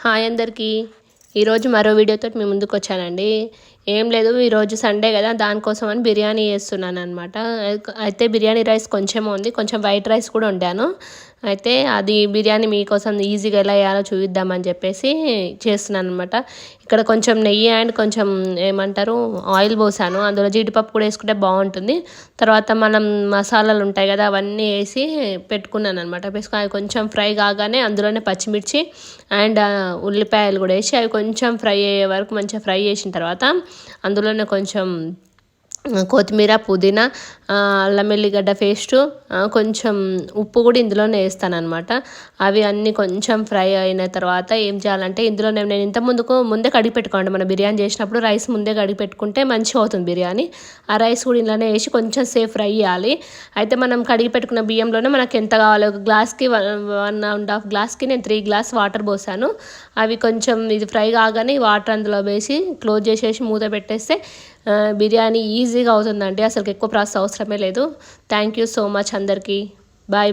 Hi అందరికీ. ఈరోజు మరో వీడియోతో మీ ముందుకు వచ్చానండి. ఏం లేదు, ఈరోజు సండే కదా, దానికోసం అని బిర్యానీ చేస్తున్నాను అనమాట. అయితే బిర్యానీ రైస్ కొంచెం ఉంది, కొంచెం వైట్ రైస్ కూడా వండాను. అయితే అది బిర్యానీ మీకోసం ఈజీగా ఎలా వేయాలో చూపిద్దామని చెప్పేసి చేస్తున్నాను అనమాట. ఇక్కడ కొంచెం నెయ్యి అండ్ కొంచెం ఏమంటారు ఆయిల్ పోసాను. అందులో జీడిపప్పు కూడా వేసుకుంటే బాగుంటుంది. తర్వాత మనం మసాలాలు ఉంటాయి కదా, అవన్నీ వేసి పెట్టుకున్నాను అనమాట. వేసుకొని అవి కొంచెం ఫ్రై కాగానే అందులోనే పచ్చిమిర్చి అండ్ ఉల్లిపాయలు కూడా వేసి అవి కొంచెం ఫ్రై అయ్యే వరకు మంచిగా ఫ్రై చేసిన తర్వాత అందులోనే కొంచెం కొత్తిమీర, పుదీనా, అల్లం వెల్లిగడ్డ పేస్టు, కొంచెం ఉప్పు కూడా ఇందులోనే వేస్తాను అనమాట. అవి అన్నీ కొంచెం ఫ్రై అయిన తర్వాత ఏం చేయాలంటే ఇందులో నేను ముందే కడిగి పెట్టుకోండి. మన బిర్యానీ చేసినప్పుడు రైస్ ముందే కడిగి పెట్టుకుంటే మంచిగా అవుతుంది బిర్యానీ. ఆ రైస్ కూడా ఇందులోనే వేసి కొంచెం సేపు ఫ్రై చేయాలి. అయితే మనం కడిగి పెట్టుకున్న బియ్యంలోనే మనకు ఎంత కావాలో, ఒక గ్లాస్కి 1.5 గ్లాస్కి నేను 3 గ్లాస్ వాటర్ పోసాను. అవి కొంచెం ఇది ఫ్రై కాగానే వాటర్ అందులో వేసి క్లోజ్ చేసేసి మూత పెట్టేస్తే బిర్యానీ ఈజీగా అవుతుందండి. అసలు ఎక్కువ ప్రాసెస్ అవసరమే లేదు. థ్యాంక్ యూ సో మచ్ అందరికీ. బాయ్.